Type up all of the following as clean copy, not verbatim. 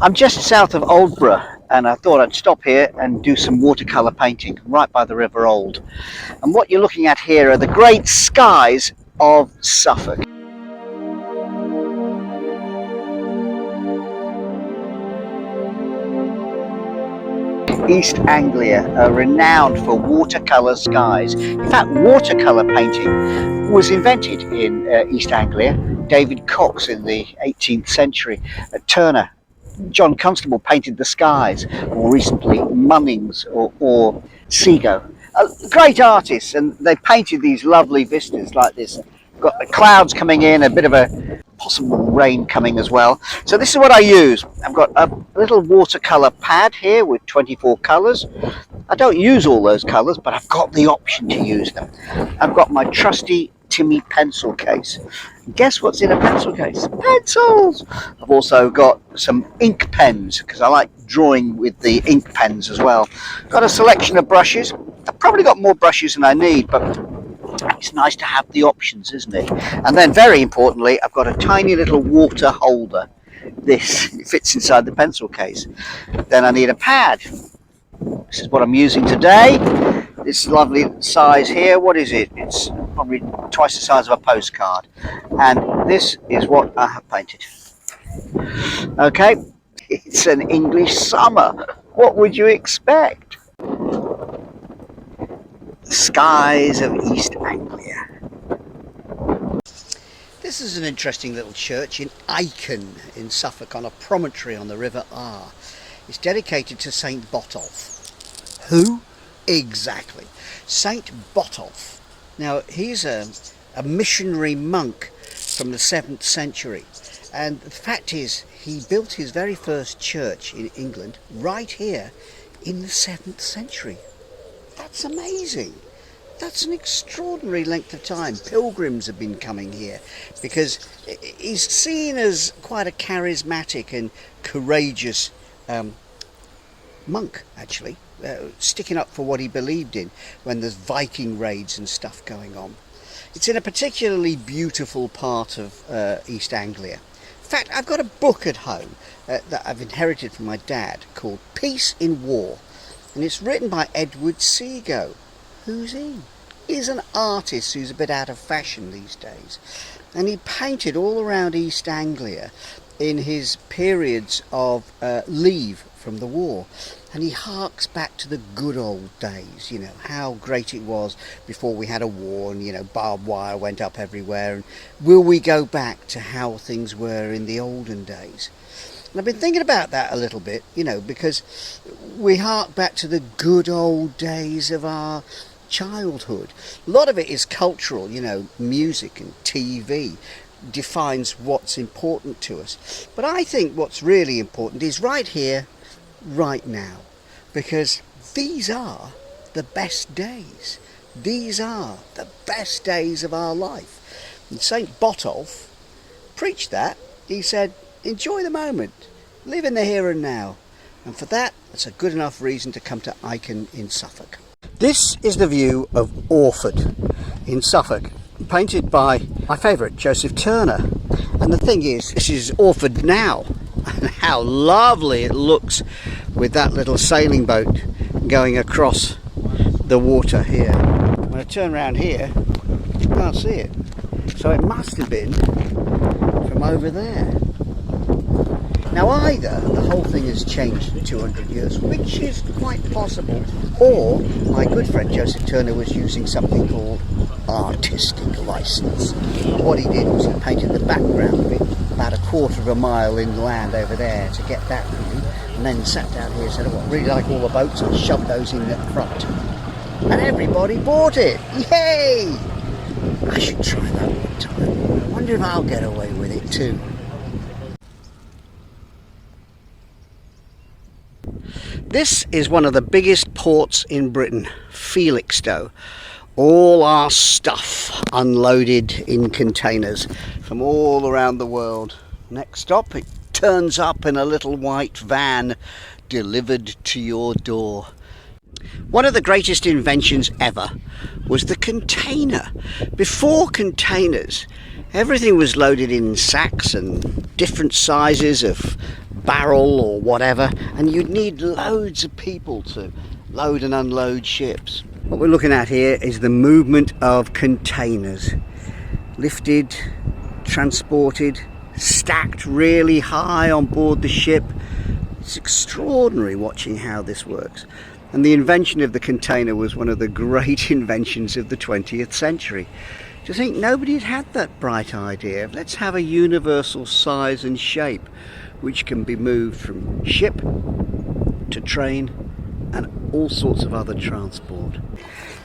I'm just south of Oldborough and I thought I'd stop here and do some watercolour painting right by the River Old. And what you're looking at here are the great skies of Suffolk. East Anglia are renowned for watercolour skies. In fact, watercolour painting was invented in East Anglia. David Cox in the 18th century. Turner, John Constable painted the skies. More recently, Munnings or Seago. Great artists, and they painted these lovely vistas like this. Got the clouds coming in, a bit of a possible rain coming as well. So this is what I use. I've got a little watercolour pad here with 24 colours. I don't use all those colours, but I've got the option to use them. I've got my trusty Timmy pencil case. Guess what's in a pencil case? Pencils! I've also got some ink pens because I like drawing with the ink pens as well. Got a selection of brushes. I've probably got more brushes than I need, but it's nice to have the options, isn't it? And then very importantly, I've got a tiny little water holder. This fits inside the pencil case. Then I need a pad. This is what I'm using today. This lovely size here, what is it? It's probably twice the size of a postcard. And this is what I have painted. Okay, it's an English summer. What would you expect? Skies of East Anglia. This is an interesting little church in Icon in Suffolk on a promontory on the River R. It's dedicated to St. Botolph. Who? Exactly. St. Botolph. Now, he's a missionary monk from the 7th century. And the fact is, he built his very first church in England right here in the 7th century. That's amazing. That's an extraordinary length of time. Pilgrims have been coming here because he's seen as quite a charismatic and courageous monk, actually, sticking up for what he believed in when there's Viking raids and stuff going on. It's in a particularly beautiful part of East Anglia. In fact, I've got a book at home that I've inherited from my dad called Peace in War. And it's written by Edward Seago. Who's he? He's an artist who's a bit out of fashion these days. And he painted all around East Anglia in his periods of leave from the war. And he harks back to the good old days, you know, how great it was before we had a war and, you know, barbed wire went up everywhere. And will we go back to how things were in the olden days? And I've been thinking about that a little bit, you know, because we hark back to the good old days of our childhood. A lot of it is cultural, you know, music and TV defines what's important to us. But I think what's really important is right here, right now, because these are the best days. These are the best days of our life. And St. Botolph preached that. He said, enjoy the moment, live in the here and now, and for that, that's a good enough reason to come to Icon in Suffolk. This is the view of Orford in Suffolk, painted by my favourite, Joseph Turner. And the thing is, this is Orford now, and how lovely it looks with that little sailing boat going across the water here. When I turn around here, you can't see it, so it must have been from over there. Now either the whole thing has changed in 200 years, which is quite possible, or my good friend Joseph Turner was using something called artistic license. What he did was he painted the background of it about a quarter of a mile inland over there to get that view, and then sat down here and said, oh, I really like all the boats, and shoved those in at the front. And everybody bought it! Yay! I should try that one time. I wonder if I'll get away with it too. This is one of the biggest ports in Britain, Felixstowe. All our stuff unloaded in containers from all around the world. Next stop, it turns up in a little white van, delivered to your door. One of the greatest inventions ever was the container. Before containers, everything was loaded in sacks and different sizes of barrel or whatever, and you'd need loads of people to load and unload ships. What we're looking at here is the movement of containers, lifted, transported, stacked really high on board the ship. It's extraordinary watching how this works. And the invention of the container was one of the great inventions of the 20th century. To think nobody had that bright idea of let's have a universal size and shape which can be moved from ship to train and all sorts of other transport.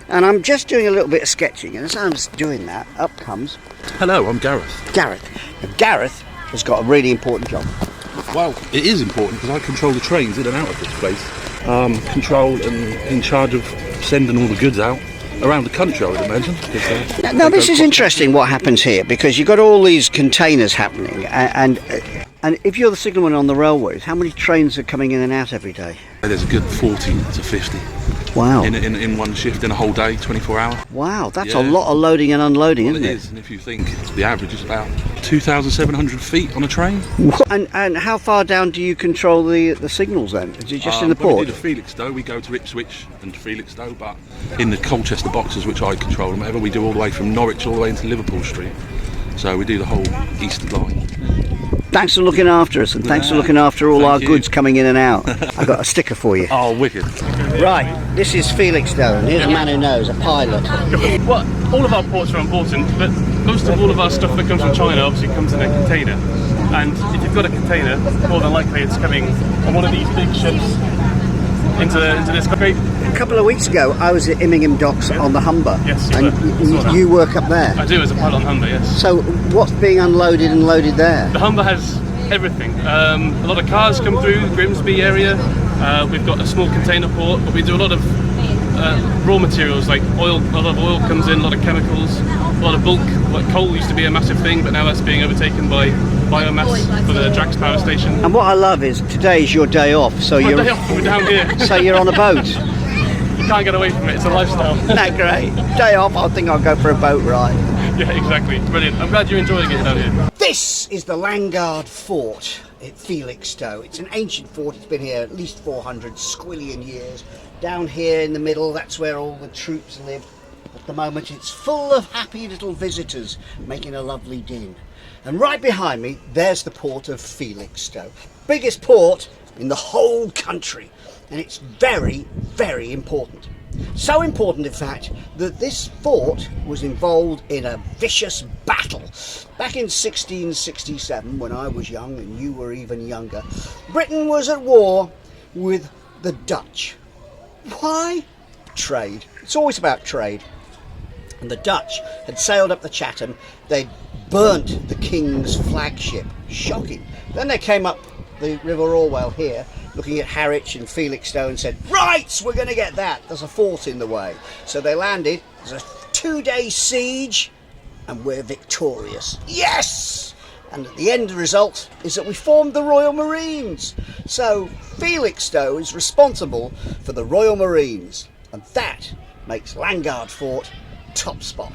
And I'm just doing a little bit of sketching, and as I was doing that, up comes... Hello, I'm Gareth. Gareth. Now, Gareth has got a really important job. Well, it is important because I control the trains in and out of this place. Control and in charge of sending all the goods out around the country, I would imagine. Now this is interesting what happens here, because you've got all these containers happening, and if you're the signalman on the railways, how many trains are coming in and out every day? There's a good 40 to 50. Wow. In one shift, in a whole day, 24 hours. Wow, that's a lot of loading and unloading, well, isn't it? It is, and if you think the average is about 2,700 feet on a train. And how far down do you control the signals then? Is it just in the when port? we do the Felixstowe, we go to Ipswich and Felixstowe, but in the Colchester boxes, which I control and whatever, we do all the way from Norwich all the way into Liverpool Street. So we do the whole Eastern line. Thanks for looking after us, and thanks for looking after all our goods coming in and out. I've got a sticker for you. Oh, wicked. Right, this is Felixstowe, and here's a man who knows, a pilot. Well, all of our ports are important, but most of all of our stuff that comes from China obviously comes in a container. And if you've got a container, more than likely it's coming on one of these big ships into this country. A couple of weeks ago, I was at Immingham Docks on the Humber. Yes, and you work up there. I do as a pilot on Humber, yes. So what's being unloaded and loaded there? The Humber has everything. A lot of cars come through the Grimsby area. We've got a small container port, but we do a lot of raw materials like oil. A lot of oil comes in, a lot of chemicals, a lot of bulk. Like coal used to be a massive thing, but now that's being overtaken by biomass for the Drax power station. And what I love is today's your day off, so We're down here. So you're on a boat. You can't get away from it. It's a lifestyle. Isn't that great? Day off, I think I'll go for a boat ride. Yeah, exactly. Brilliant. I'm glad you're enjoying it down here. This is the Langard Fort at Felixstowe. It's an ancient fort. It's been here at least 400 squillion years. Down here in the middle, that's where all the troops live. At the moment, it's full of happy little visitors making a lovely din. And right behind me, there's the port of Felixstowe. Biggest port in the whole country. And it's very, very important. So important, in fact, that this fort was involved in a vicious battle. Back in 1667, when I was young and you were even younger, Britain was at war with the Dutch. Why? Trade. It's always about trade. And the Dutch had sailed up the Chatham. They'd burnt the King's flagship. Shocking. Then they came up the River Orwell here, looking at Harwich and Felixstowe, and said, right, we're going to get that. There's a fort in the way. So they landed. There's a 2-day siege, and we're victorious. Yes! And at the end, the result is that we formed the Royal Marines. So Felixstowe is responsible for the Royal Marines, and that makes Langard Fort top spot.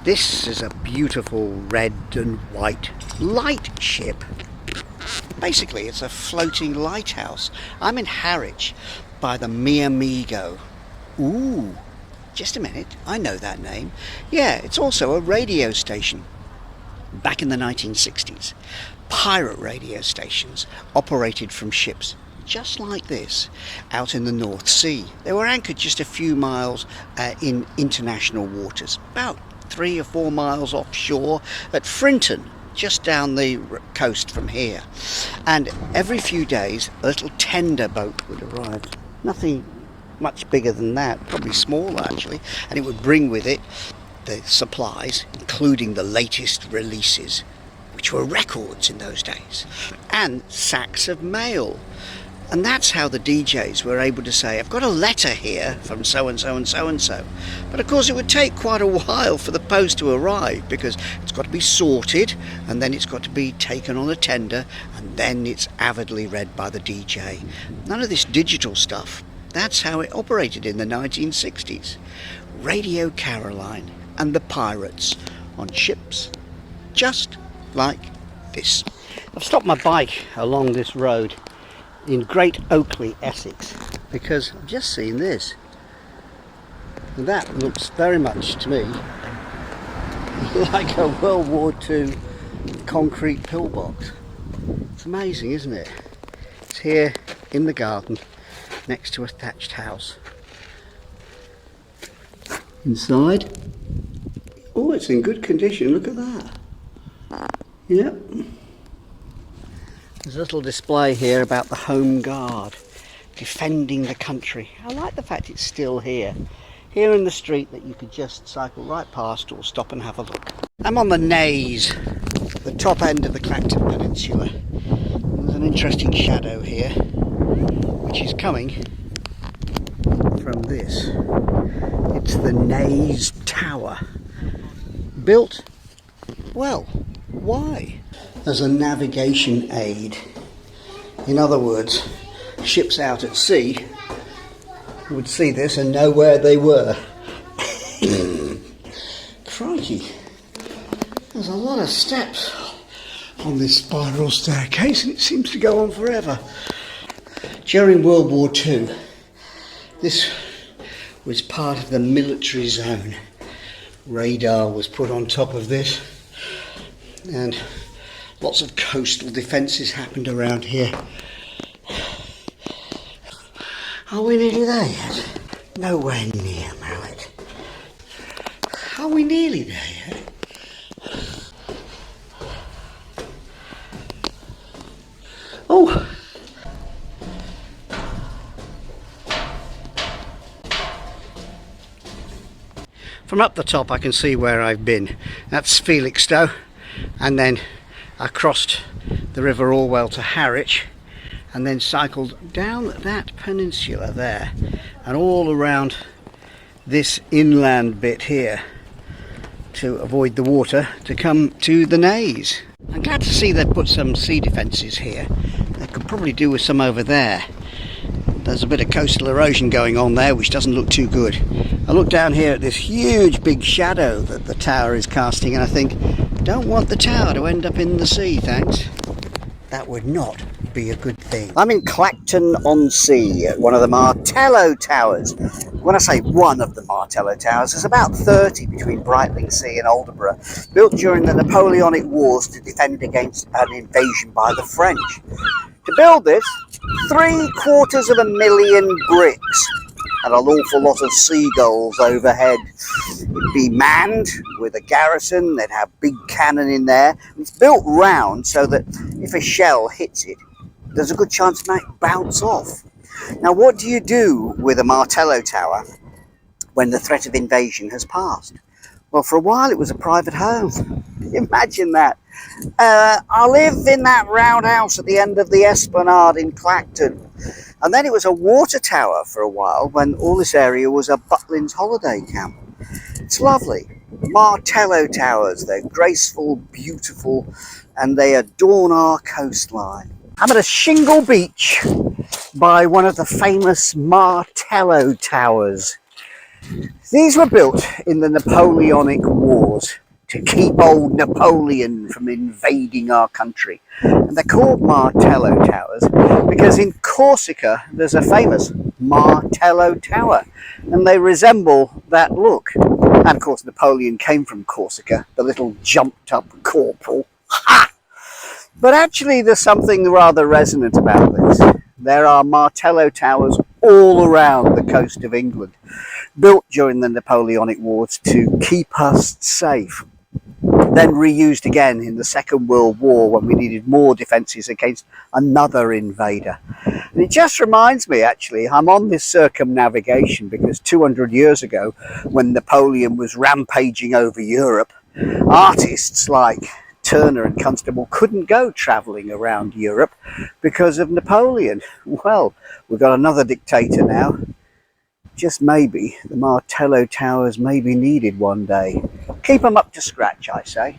This is a beautiful red and white light ship. Basically, it's a floating lighthouse. I'm in Harwich by the Mi Amigo. Ooh, just a minute, I know that name. Yeah, it's also a radio station. Back in the 1960s, pirate radio stations operated from ships just like this out in the North Sea. They were anchored just a few miles in international waters, about 3 or 4 miles offshore at Frinton, just down the coast from here. And every few days a little tender boat would arrive, nothing much bigger than that, probably smaller actually, and it would bring with it the supplies, including the latest releases, which were records in those days, and sacks of mail. And that's how the DJs were able to say, I've got a letter here from so-and-so and so-and-so. But of course it would take quite a while for the post to arrive, because it's got to be sorted, and then it's got to be taken on a tender, and then it's avidly read by the DJ. None of this digital stuff. That's how it operated in the 1960s. Radio Caroline and the Pirates on ships just like this. I've stopped my bike along this road in Great Oakley, Essex, because I've just seen this. And that looks very much to me like a World War II concrete pillbox. It's amazing, isn't it? It's here in the garden next to a thatched house. Inside, oh, it's in good condition, look at that. Yep. There's a little display here about the Home Guard defending the country. I like the fact it's still here in the street that you could just cycle right past or stop and have a look. I'm on the Naze, the top end of the Clacton Peninsula. There's an interesting shadow here, which is coming from this. It's the Naze Tower. Built, well, why? As a navigation aid. In other words, ships out at sea would see this and know where they were. Crikey, there's a lot of steps on this spiral staircase and it seems to go on forever. During World War II, this was part of the military zone. Radar was put on top of this and lots of coastal defences happened around here. Are we nearly there yet? Nowhere near, Mallet. Are we nearly there yet? Oh! From up the top I can see where I've been. That's Felixstowe, and then I crossed the River Orwell to Harwich and then cycled down that peninsula there and all around this inland bit here to avoid the water to come to the Naze. I'm glad to see they've put some sea defences here. They could probably do with some over there. There's a bit of coastal erosion going on there which doesn't look too good. I look down here at this huge big shadow that the tower is casting and I think, don't want the tower to end up in the sea, thanks. That would not be a good thing. I'm in Clacton-on-Sea at one of the Martello Towers. When I say one of the Martello Towers, there's about 30 between Brightlingsea and Aldeburgh, built during the Napoleonic Wars to defend against an invasion by the French. To build this, 750,000 bricks and an awful lot of seagulls overhead. It'd be manned with a garrison, they'd have big cannon in there. It's built round so that if a shell hits it, there's a good chance it might bounce off. Now what do you do with a Martello Tower when the threat of invasion has passed? Well, for a while it was a private home. Imagine that. I live in that roundhouse at the end of the Esplanade in Clacton. And then it was a water tower for a while when all this area was a Butlins holiday camp. It's lovely. Martello Towers, they're graceful, beautiful, and they adorn our coastline. I'm at a shingle beach by one of the famous Martello Towers. These were built in the Napoleonic Wars to keep old Napoleon from invading our country. And they're called Martello Towers because in Corsica there's a famous Martello Tower and they resemble that look. And of course Napoleon came from Corsica, the little jumped up corporal. Ha! But actually there's something rather resonant about this. There are Martello Towers all around the coast of England, built during the Napoleonic Wars to keep us safe. Then reused again in the Second World War when we needed more defences against another invader. And it just reminds me, actually, I'm on this circumnavigation because 200 years ago, when Napoleon was rampaging over Europe, artists like Turner and Constable couldn't go travelling around Europe because of Napoleon. Well, we've got another dictator now. Just maybe the Martello Towers may be needed one day. Keep them up to scratch, I say.